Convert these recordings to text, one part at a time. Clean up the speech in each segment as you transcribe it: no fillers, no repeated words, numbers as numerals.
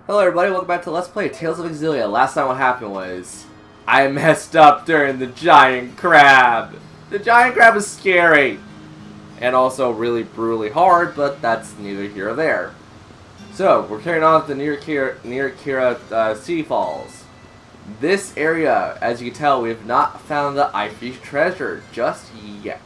Hello everybody, welcome back to Let's Play Tales of Xillia. Last time what happened was, I messed up during the giant crab. The giant crab is scary. And also really brutally hard, but that's neither here or there. So, we're carrying on with the near Kira Sea Falls. This area, as you can tell, we have not found the Ivy's treasure just yet.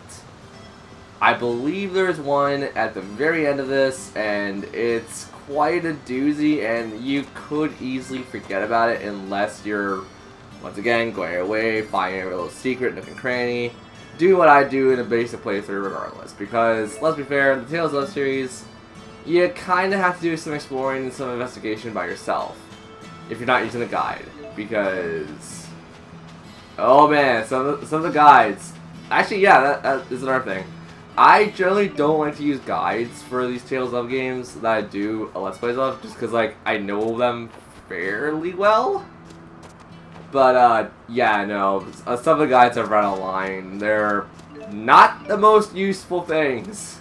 I believe there's one at the very end of this, and it's quite a doozy, and you could easily forget about it unless you're, once again, going away, finding a little secret, nook and cranny, do what I do in a basic playthrough regardless. Because, let's be fair, the Tales of series, you kind of have to do some exploring and some investigation by yourself, if you're not using a guide. Because, oh man, some of the guides, actually yeah, that is another thing. I generally don't like to use guides for these Tales of games that I do a Let's Plays of, just because, like, I know them fairly well. But, yeah, no, some of the guides I've read online, they're not the most useful things.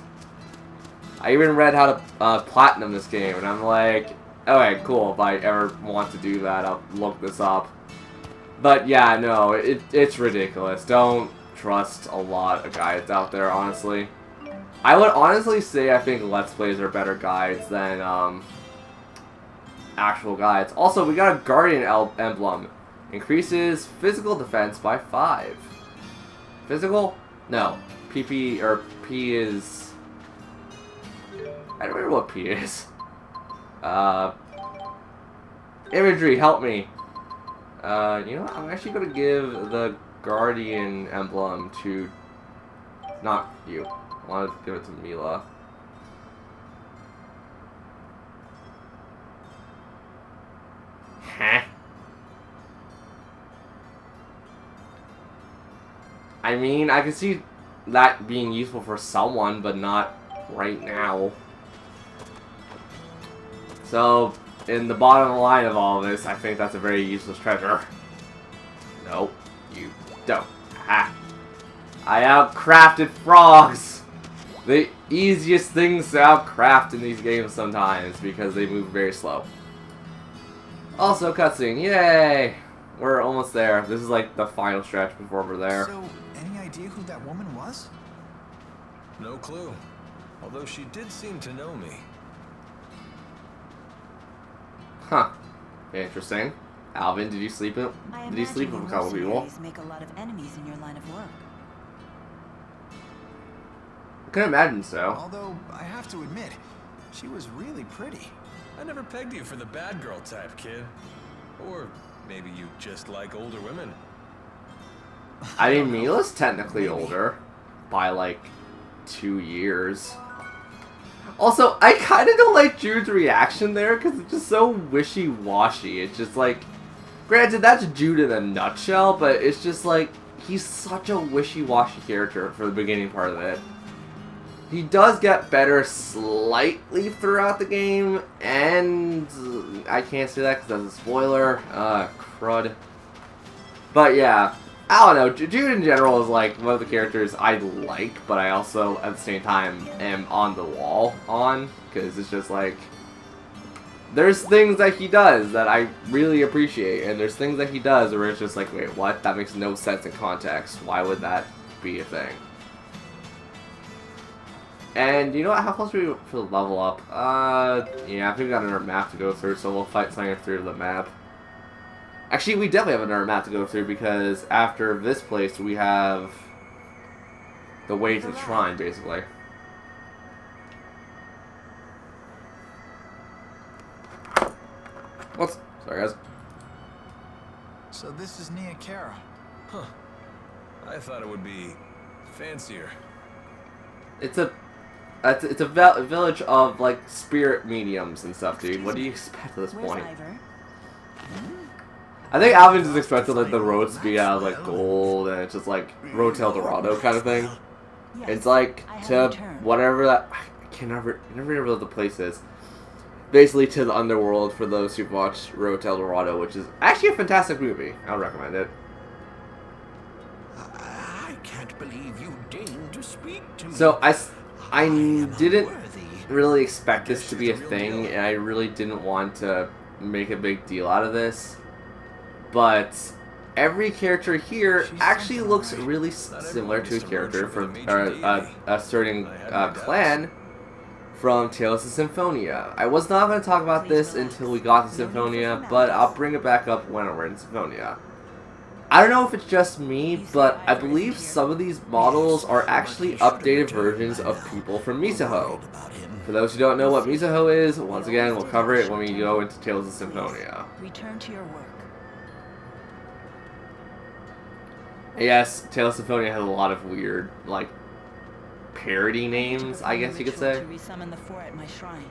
I even read how to platinum this game, and I'm like, okay, cool, if I ever want to do that, I'll look this up. But, yeah, no, it's ridiculous. Don't trust a lot of guides out there, honestly. I would honestly say I think Let's Plays are better guides than actual guides. Also, we got a Guardian emblem. Increases physical defense by 5. Physical? No. PP, or P is... I don't remember what P is. Imagery, help me. You know what? I'm actually going to give the Guardian emblem to... not you. I want to give it to Mila. Huh? I mean, I can see that being useful for someone, but not right now. So, in the bottom line of all of this, I think that's a very useless treasure. Nope, you don't. Ha! I outcrafted frogs! The easiest things to outcraft in these games sometimes, because they move very slow. Also, cutscene, yay! We're almost there. This is like the final stretch before we're there. So, any idea who that woman was? No clue. Although she did seem to know me. Huh. Interesting. Alvin, did you sleep with a couple people? Make a lot of enemies in your line of work. I can imagine so. Although, I have to admit, she was really pretty. I never pegged you for the bad girl type, kid. Or maybe you just like older women. I mean, Mila's technically older by like 2 years. Also, I kind of don't like Jude's reaction there because it's just so wishy-washy. It's just like, granted, that's Jude in a nutshell, but it's just like, he's such a wishy-washy character for the beginning part of it. He does get better slightly throughout the game, and I can't say that because that's a spoiler. Crud. But yeah, I don't know. Jude in general is like one of the characters I like, but I also at the same time am on the wall on, because it's just like, there's things that he does that I really appreciate, and there's things that he does where it's just like, wait, what? That makes no sense in context. Why would that be a thing? And you know what? How close are we for the level up? Yeah, I think we got another map to go through, so we'll fight something through the map. Actually, we definitely have another map to go through because after this place, we have the way to the shrine, basically. Whoops. Sorry, guys. So this is Nia Kara. Huh. I thought it would be fancier. It's a village of, like, spirit mediums and stuff, dude. What do you expect at this point? I think Alvin just expected, like, the roads to be out of, like, gold, and it's just, like, Rotel Dorado kind of thing. It's, like, to whatever that... I never remember what the place is. Basically to the underworld for those who've watched Rotel Dorado, which is actually a fantastic movie. I would recommend it. I can't believe you deigned to speak to me. So, I didn't really expect this to be a thing, and I really didn't want to make a big deal out of this, but every character here actually looks really similar to a character from a certain clan from Tales of Symphonia. I was not going to talk about this until we got to Symphonia, but I'll bring it back up when we're in Symphonia. I don't know if it's just me, but I believe some of these models are actually updated versions of people from Mizuho. For those who don't know what Mizuho is, once again, we'll cover it when we go into Tales of Symphonia. Return to your work. Yes, Tales of Symphonia has a lot of weird, like, parody names, I guess you could say. To resummon the four at my shrine.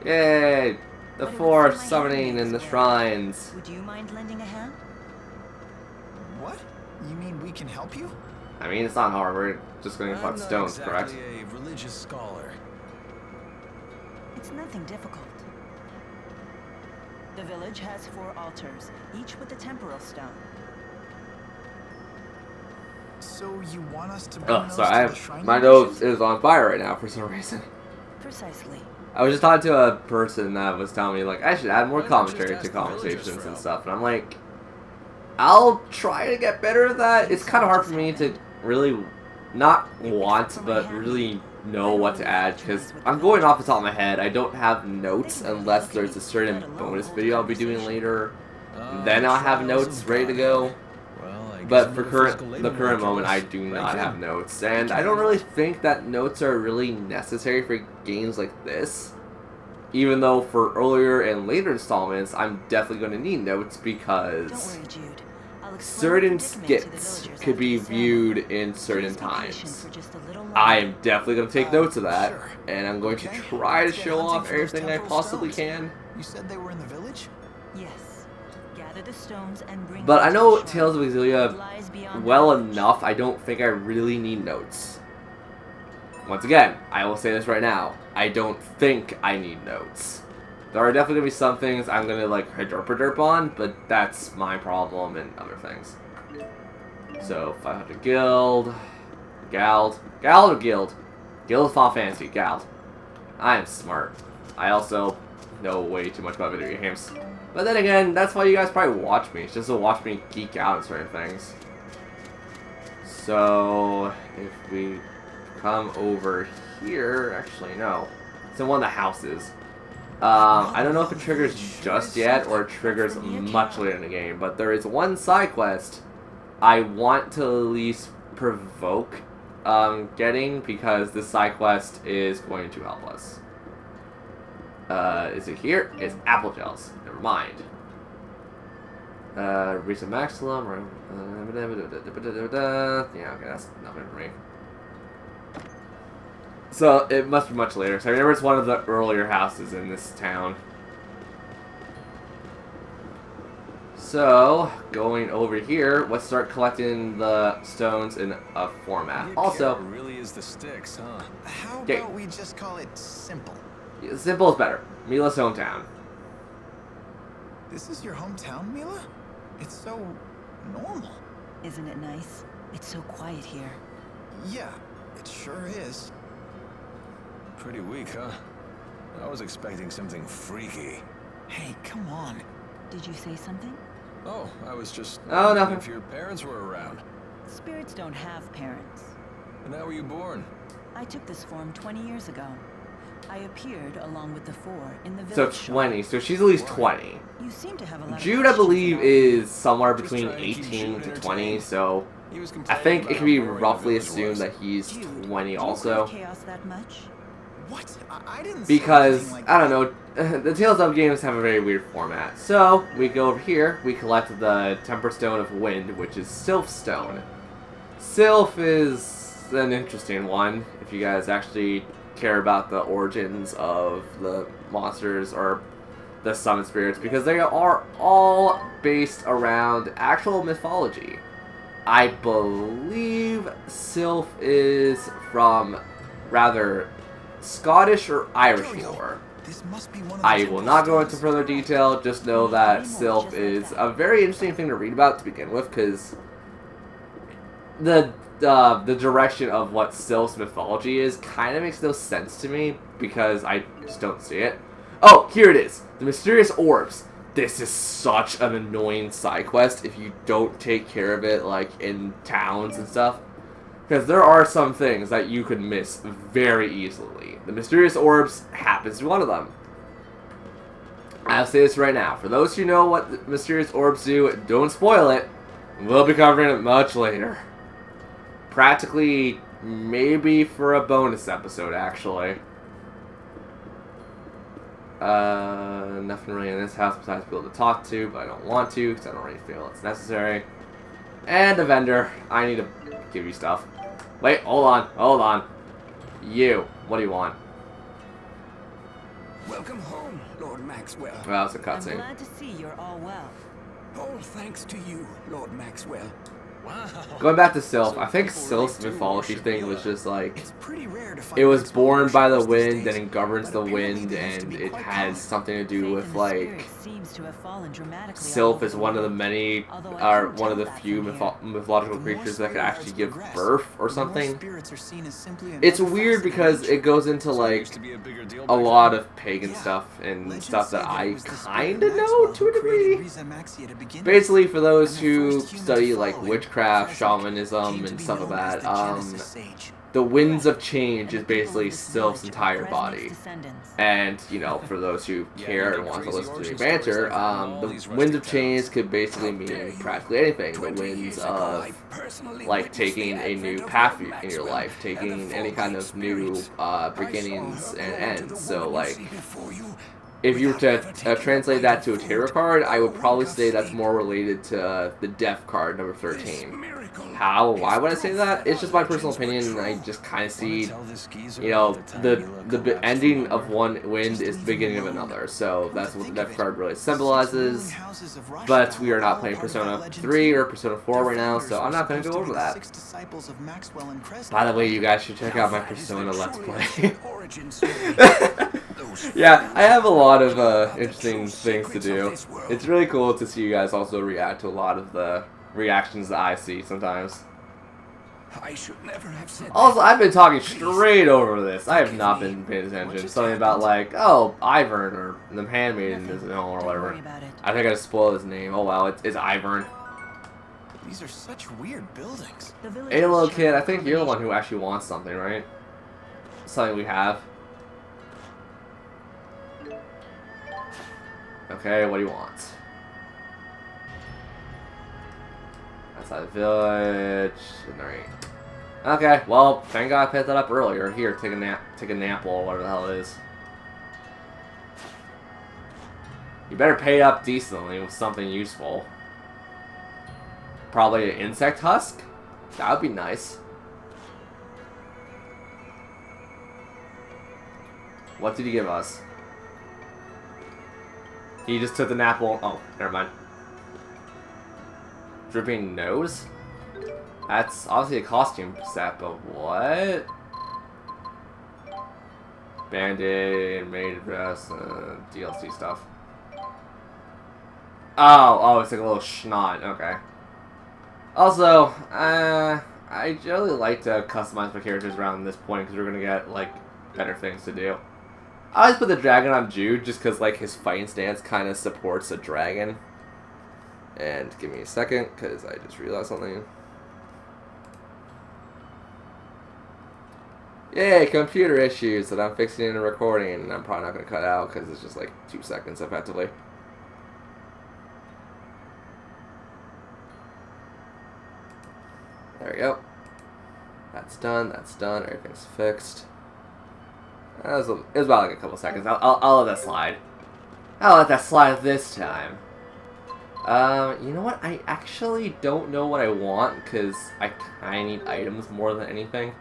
Yay! The four summoning in the shrines. Would you mind lending a hand? What? You mean we can help you? I mean, it's not hard. We're just going to collect stones, correct? I'm not exactly a religious scholar. It's nothing difficult. The village has 4 altars, each with a temporal stone. So you want us to bring Oh, those sorry. to the shrine My you nose mentioned? is on fire right now for some reason. Precisely. I was just talking to a person that was telling me, like, I should add more Why not commentary just to ask the villagers conversations for and help? stuff. And I'm like, I'll try to get better at that. It's kind of hard for me to really not want, but really know what to add, because I'm going off the top of my head. I don't have notes unless there's a certain bonus video I'll be doing later. Then I'll have notes ready to go. Well, I guess But for I'm a physical the labor current like moment, yours. I do Thank not you. have notes, and I don't really think that notes are really necessary for games like this. Even though for earlier and later installments, I'm definitely going to need notes Don't because worry, Jude. I'll explain certain the predicament to the skits villagers could after be the ceremony. viewed in certain Please be patient times. for just a little longer. I am definitely going to take notes of that, Sure. and I'm going to Okay, try to let's get show hunting off for those everything I temporal possibly stones. can. You said they were in the village? Yes. Gather the stones and bring But them I to know the shrine. Tales of It Xillia lies beyond well the village. enough. I don't think I really need notes. Once again, I will say this right now. I don't think I need notes. There are definitely going to be some things I'm going to like derp on, but that's my problem and other things. So, 500 guild. Gald. Gald or guild? Guild is Final Fantasy. Gald. I am smart. I also know way too much about video games. But then again, that's why you guys probably watch me. It's just to watch me geek out on certain things. So, if we come over here, actually, no. It's in one of the houses. I don't know if it triggers just yet or it triggers much later in the game, but there is one side quest I want to at least provoke getting, because this side quest is going to help us. Is it here? It's apple gels. Never mind. Recent maximum. Yeah, okay, that's nothing for me. So, it must be much later. So I remember it's one of the earlier houses in this town. So, going over here, let's start collecting the stones in a format. Your Also, care really is the sticks, huh? How Okay. about we just call it simple? simple is better. Mila's hometown. This is your hometown, Mila? It's so normal. Isn't it nice? It's so quiet here. Yeah, it sure is. Pretty weak, huh? I was expecting something freaky. Hey, come on. Did you say something? Oh, I was just Oh, wondering nothing. if your parents were around. Spirits don't have parents. And how were you born? I took this form 20 years ago. I appeared along with the 4 in the So village. 20. So she's at least 20. You seem to have a lot Jude, of I believe, questions is somewhere Just between trying to keep 18 to Jude 20, entertained. so He was I complaining think it about can be how boring the roughly village assumed was. that he's Jude, 20 do you also. crave chaos that much? What? I didn't say Because, anything like I don't know, the Tales of games have a very weird format. So, we go over here, we collect the Temper Stone of Wind, which is Sylph Stone. Sylph is an interesting one, if you guys actually care about the origins of the monsters or the summon spirits, because they are all based around actual mythology. I believe Sylph is from rather Scottish or Irish lore. This must be one of I the will temple not go into stones. further detail, just know that Sylph is a very interesting thing to read about to begin with, because the direction of what Sylph's mythology is kind of makes no sense to me, because I just don't see it. Oh, here it is. The mysterious orbs. This is such an annoying side quest if you don't take care of it, like, in towns and stuff. Because there are some things that you could miss very easily. The mysterious orbs happens to be one of them. I'll say this right now. For those who know what the mysterious orbs do, don't spoil it. We'll be covering it much later. Practically, maybe for a bonus episode, actually. Nothing really in this house besides people to talk to, but I don't want to because I don't really feel it's necessary. And a vendor. I need to give you stuff. Wait, hold on. You, what do you want? Welcome home, Lord Maxwell. Well, it's a I'm cutscene. glad to see you're all well. All thanks to you, Lord Maxwell. Wow. Going back to Sylph, So I think people Sylph's really do mythology worship thing was Xillia. just like, It's pretty rare to find it was Maxwell born by the worshippers wind these and days, it governs but the apparently wind, they used to and be it quite has common. something to do Faith with in the like spirit seems to have fallen dramatically all Sylph over is the one of the world. many, Although I or couldn't one of the tell that few from here. mythological The more creatures that could spirit actually lives give progress, birth or the more something. spirits are seen as simply It's another weird facet of because nature. it goes into So it like used to be a bigger deal a back lot then? of pagan Yeah. stuff and Legends stuff say that it I was the spirit kind of know Maxwell to a who created degree. Riza Maxi at the beginning. Basically, for those And the who first human study to like follow him, witchcraft, Fezzik, shamanism, came to and be stuff like known as that, the Genesis Sage. the Winds of Change And is the people basically of this Sylph's village are entire Resnick's body. descendants. And, you know, for those who Yeah, care you and get want to crazy listen to the origin stories banter, like that in all the these Winds of rustic Change towns. could basically How dare mean you. practically anything. The 20 winds years ago, of, I personally like, witnessed taking the a new advent of path Lord in your Maxwell life, and taking the any fall kind by of new spirits. I saw beginnings her and grow into the ends. So, woman you like, see before you if you were without to ever taking a translate bite that of to a food tarot card, I or would a probably wink of say that's sleep. more related to the Death card, number This 13. miracle How? Why is would I say proof that? It's just my our personal legends opinion, were and I true. just kind of Wanna see, tell this geezer you know, about the time the Hila the collapsed ending from of hunger? one wind Just is the leave beginning him of alone. another. So Come to that's what the think Death of it, card really the 6 ruling symbolizes. houses of Russia But we are are not all playing part of that Persona legend 3 too. or Persona 4 Their right now, founders so I'm were not going to supposed go over be the that. 6 disciples of Maxwell and Kresnik. By the way, you guys should check Now out my that is Persona the Let's truly Play. ancient origin story. Those Yeah, I have a lot of about the interesting true things to secrets of do. this world. It's really cool to see you guys also react to a lot of the reactions that I see sometimes. I should never have said Also, that. I've been talking straight over this. I have not been paying attention. Something about like, oh, Ivern or the handmaiden is home or Don't whatever. worry about it. I think I just spoiled his name. Oh well, it's Ivern. These are such weird buildings. The village Hey, little was kid, I a think you're the one who combination- actually wants something, right? Something we have. Okay, what do you want? Outside the village. Alright. Okay, well, thank God I picked that up earlier. Here, take a nap or whatever the hell it is. You better pay up decently with something useful. Probably an insect husk? That would be nice. What did he give us? He just took the apple. Oh, never mind. Dripping nose? That's obviously a costume set, but what? Band-Aid, maid dress, DLC stuff. Oh, it's like a little schnot. Okay. Also, I generally like to customize my characters around this point because we're gonna get like better things to do. I always put the dragon on Jude just because like his fighting stance kind of supports a dragon. And give me a second because I just realized something. Yay, computer issues that I'm fixing in a recording, and I'm probably not going to cut out because it's just like 2 seconds effectively. There we go. That's done, everything's fixed. It was about like a couple seconds. I'll let that slide. I'll let that slide this time. You know what? I actually don't know what I want because I kind of need items more than anything.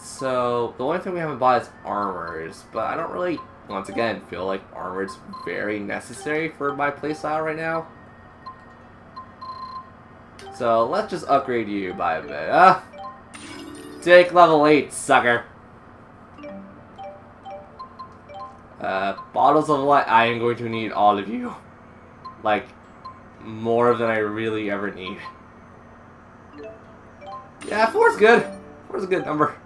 So, the only thing we haven't bought is armors, but I don't really, once again, feel like armor is very necessary for my playstyle right now. So, let's just upgrade you by a bit. Take level 8, sucker. Bottles of light. I am going to need all of you. Like, more than I really ever need. Yeah, 4's good. 4's a good number.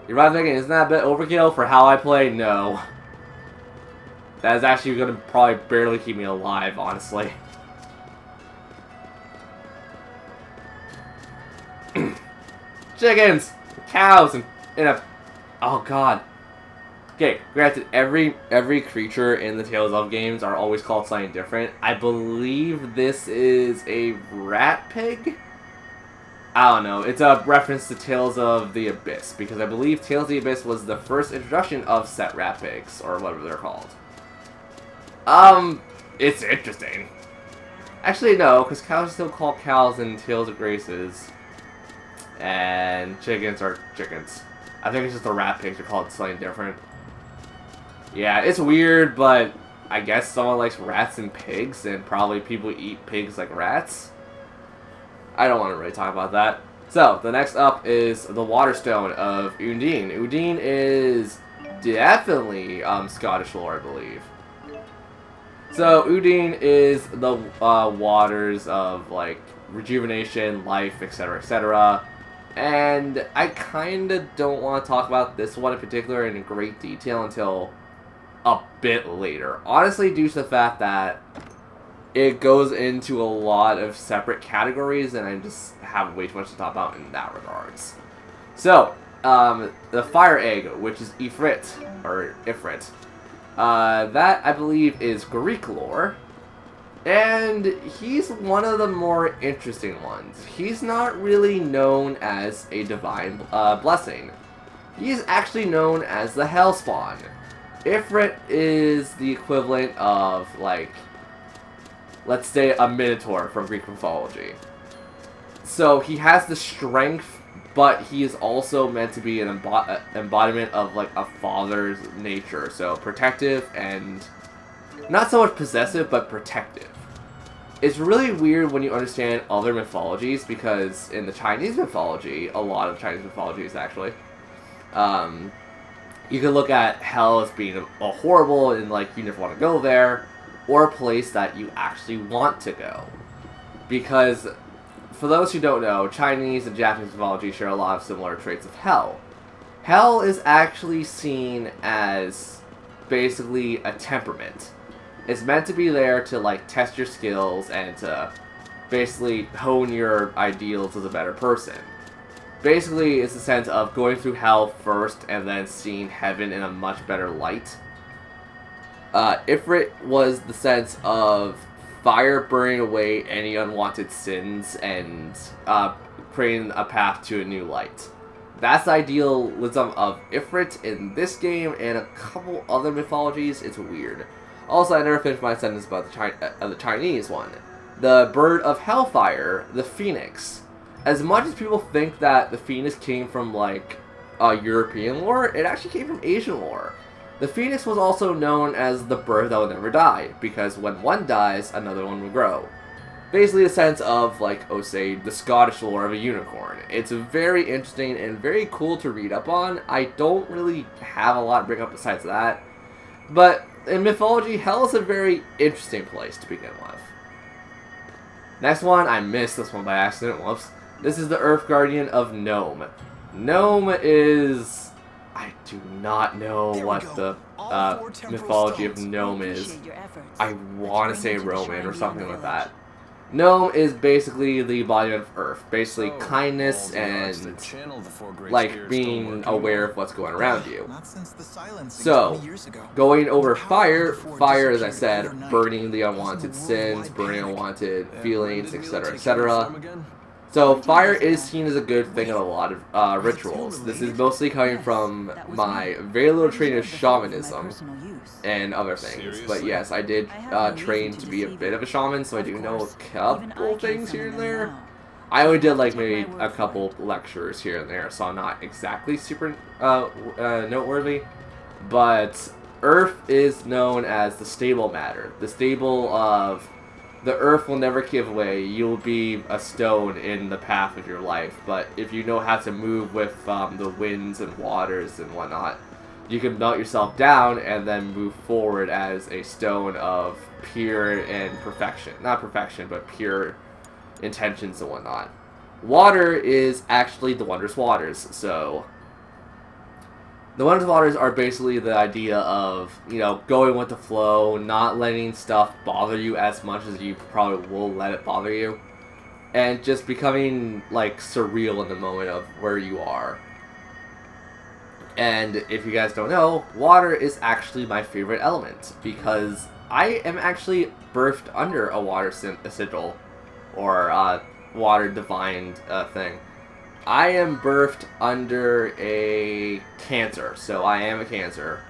You're probably thinking, isn't that a bit overkill for how I play? No. That is actually going to probably barely keep me alive, honestly. Chickens! Cows! And in a... Oh, God. Okay, granted, every creature in the Tales of games are always called something different. I believe this is a rat pig? I don't know. It's a reference to Tales of the Abyss, because I believe Tales of the Abyss was the first introduction of set rat pigs, or whatever they're called. It's interesting. Actually, no, because cows are still called cows in Tales of Graces, and chickens are chickens. I think it's just the rat pigs are called something different. Yeah, it's weird, but I guess someone likes rats and pigs, and probably people eat pigs like rats. I don't want to really talk about that. So, the next up is the Waterstone of Undine. Undine is definitely Scottish lore, I believe. So, Undine is the waters of, like, rejuvenation, life, etc., etc. And I kind of don't want to talk about this one in particular in great detail until a bit later. Honestly, due to the fact that it goes into a lot of separate categories, and I just have way too much to talk about in that regards. So, the Fire Egg, which is Ifrit, or Ifrit, that, I believe, is Greek lore, and he's one of the more interesting ones. He's not really known as a divine blessing. He's actually known as the Hellspawn. Ifrit is the equivalent of, like, let's say a Minotaur from Greek mythology. So he has the strength, but he is also meant to be an embodiment of, like, a father's nature. So protective and not so much possessive, but protective. It's really weird when you understand other mythologies, because in the Chinese mythology, a lot of Chinese mythologies actually, you can look at hell as being a horrible and, like, you never want to go there, or a place that you actually want to go. Because, for those who don't know, Chinese and Japanese mythology share a lot of similar traits of hell. Hell is actually seen as basically a temperament. It's meant to be there to, like, test your skills and to basically hone your ideals as a better person. Basically, it's a sense of going through hell first and then seeing heaven in a much better light. Ifrit was the sense of fire burning away any unwanted sins and creating a path to a new light. That's the idealism of Ifrit in this game, and a couple other mythologies. It's weird. Also, I never finished my sentence about the Chinese one. The bird of hellfire, the phoenix. As much as people think that the phoenix came from, like, European lore, it actually came from Asian lore. The phoenix was also known as the bird that will never die, because when one dies, another one will grow. Basically a sense of, like, say, the Scottish lore of a unicorn. It's very interesting and very cool to read up on. I don't really have a lot to bring up besides that. But in mythology, hell is a very interesting place to begin with. Next one, I missed this one by accident, whoops. This is the Earth Guardian of Nome. Nome is... I do not know what the mythology of Nome is. I want to say Roman or something like that. Nome is basically the embodiment of Earth. Basically kindness and, like, being aware of what's going around you. So, going over fire, fire, as I said, burning the unwanted sins, burning unwanted feelings, etc., etc. So, fire is seen as a good thing in a lot of rituals. This is mostly coming from my very little training of shamanism and other things. But yes, I did train to be a bit of a shaman, so I do know a couple things here and there. I only did, like, maybe a couple lectures here and there, so I'm not exactly super noteworthy. But Earth is known as the stable matter. The stable of... The earth will never give way. You'll be a stone in the path of your life. But if you know how to move with the winds and waters and whatnot, you can melt yourself down and then move forward as a stone of pure and perfection. Not perfection, but pure intentions and whatnot. Water is actually the wondrous waters. So, The wondrous waters are basically the idea of, you know, going with the flow, not letting stuff bother you as much as you probably will let it bother you, and just becoming, like, surreal in the moment of where you are. And if you guys don't know, water is actually my favorite element, because I am actually birthed under a water sigil, or water divine thing. I am birthed under a Cancer, so I am a Cancer.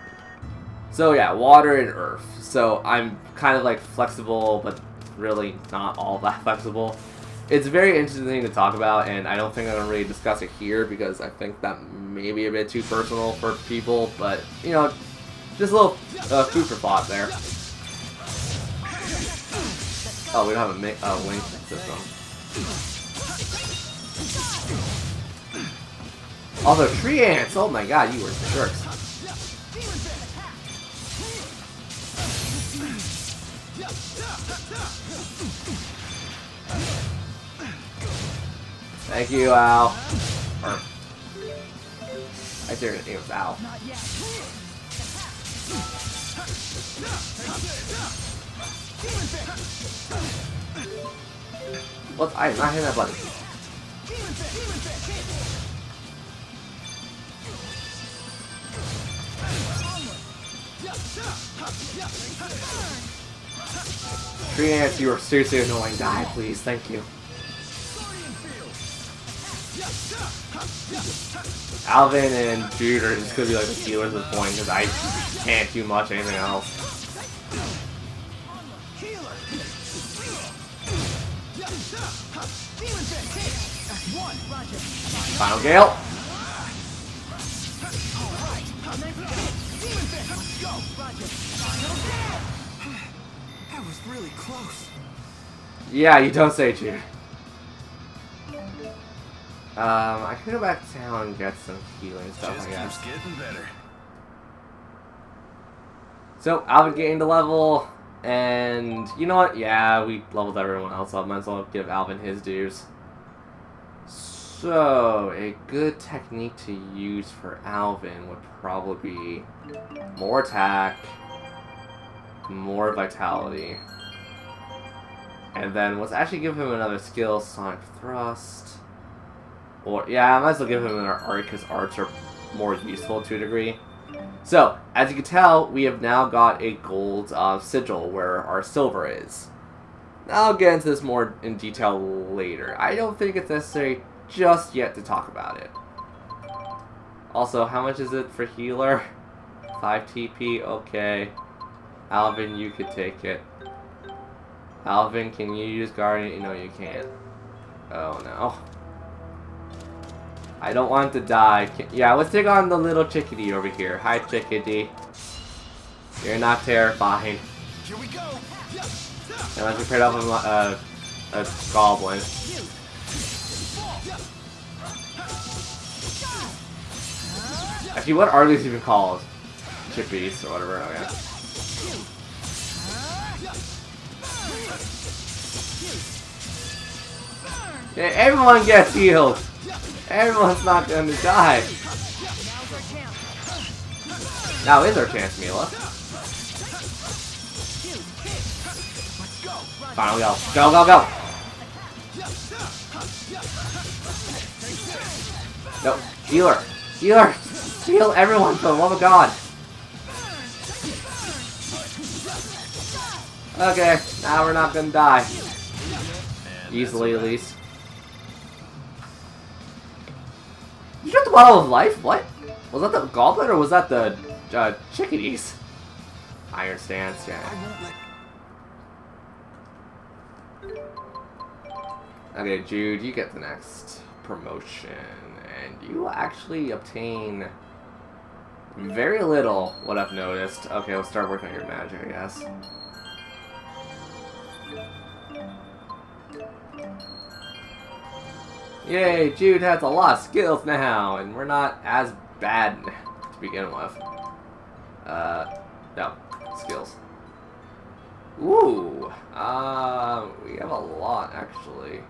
So yeah, water and earth. So I'm kind of like flexible, but really not all that flexible. It's a very interesting thing to talk about, and I don't think I'm going to really discuss it here because I think that may be a bit too personal for people, but, you know, just a little food for thought there. Oh, we don't have a link system. Also, tree ants! Oh my god, you were jerks. Thank you, Al. Or, I think his name was Al. What? I am not hitting that button. Tree ants, you are seriously annoying. Die, please. Thank you. Alvin and Jude are just gonna be like the healers at this point because I can't do much anything else. Final Gale. That was really close. Yeah, you don't say, Jude. I can go back to town and get some healing stuff, I guess. Just getting better. So, Alvin gained a level, and you know what? Yeah, we leveled everyone else up. Might as well give Alvin his dues. So, a good technique to use for Alvin would probably be more attack, more vitality, and then let's actually give him another skill, Sonic Thrust. Or, yeah, I might as well give him an art, because arts are more useful to a degree. So, as you can tell, we have now got a gold sigil where our silver is. I'll get into this more in detail later. I don't think it's necessary just yet to talk about it. Also, how much is it for healer? 5 TP? Okay. Alvin, you could take it. Alvin, can you use Guardian? No, you can't. Oh, no. I don't want to die. Yeah, let's take on the little chickadee over here. Hi, chickadee. You're not terrifying. Here we go. Unless we paired up with a goblin. Actually, what are these even called? Chippies or whatever. Oh, yeah. Yeah, everyone gets healed. Everyone's not going to die. Now is our chance, Mila. Final go. Go, go, go. No. Healer. Healer. Heal everyone for the love of God. Okay. Now we're not going to die. Easily, at least. You got the bottle of life? What? Was that the goblin or was that the chickadees? Iron stance, yeah. Okay, Jude, you get the next promotion, and you will actually obtain very little, what I've noticed. Okay, we'll start working on your magic, I guess. Yay, Jude has a lot of skills now, and we're not as bad to begin with. No, skills. Ooh, we have a lot, actually.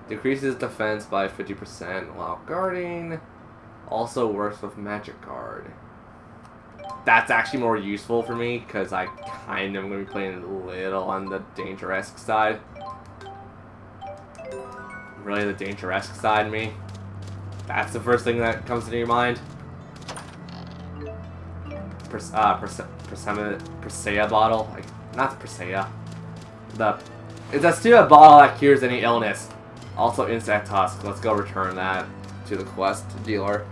Decreases defense by 50% while guarding. Also works with magic guard. That's actually more useful for me because I kind of am going to be playing a little on the danger-esque side. Really, the danger-esque side of me. That's the first thing that comes into your mind. Persea bottle. Like, not the Persea. It's a stupid bottle that cures any illness. Also, insect tusk. Let's go return that to the quest dealer.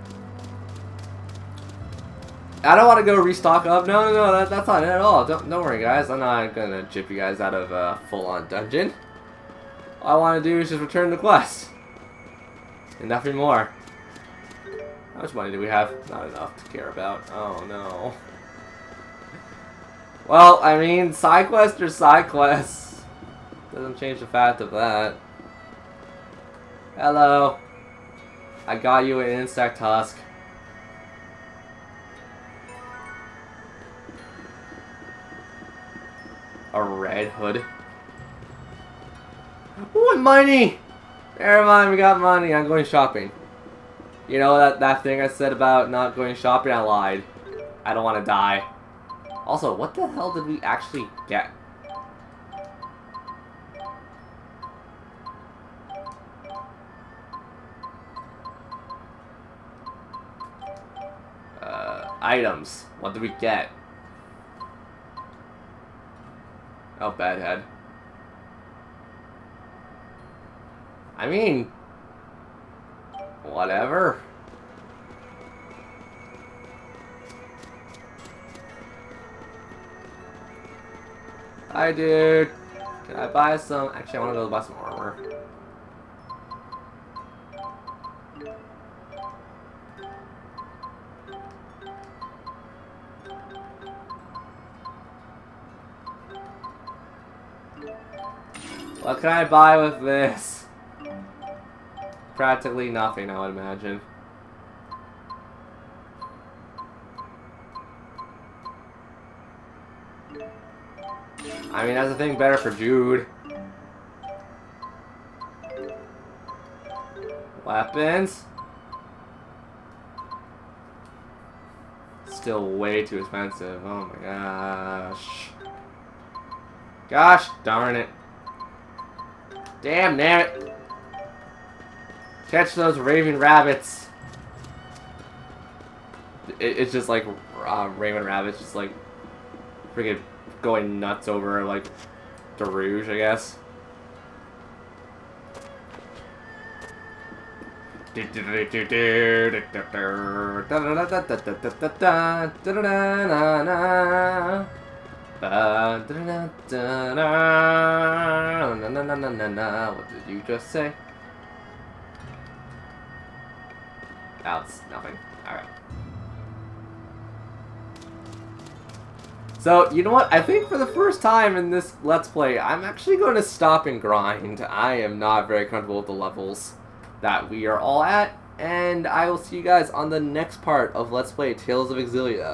I don't want to go restock up. No, that's not it at all. Don't worry, guys. I'm not gonna chip you guys out of a full-on dungeon. All I want to do is just return the quest. And nothing more. How much money do we have? Not enough to care about. Oh, no. Well, I mean, side quests are side quests. Doesn't change the fact of that. Hello. I got you an insect husk. A red hood. Ooh, money! Never mind, we got money. I'm going shopping. You know that thing I said about not going shopping? I lied. I don't want to die. Also, what the hell did we actually get? Items. What did we get? Oh, bad head. I mean, whatever. Hi, dude. Can I buy some? Actually, I want to go buy some armor. What can I buy with this? Practically nothing, I would imagine. I mean, that's a thing better for Jude. Weapons? Still way too expensive. Oh my gosh. Gosh darn it. Damn it. Catch those raving rabbits. It's just like raving rabbits, just like freaking going nuts over like Darouge, I guess. What did you just say? That's nothing. Alright. So, you know what? I think for the first time in this Let's Play, I'm actually going to stop and grind. I am not very comfortable with the levels that we are all at. And I will see you guys on the next part of Let's Play Tales of Xillia.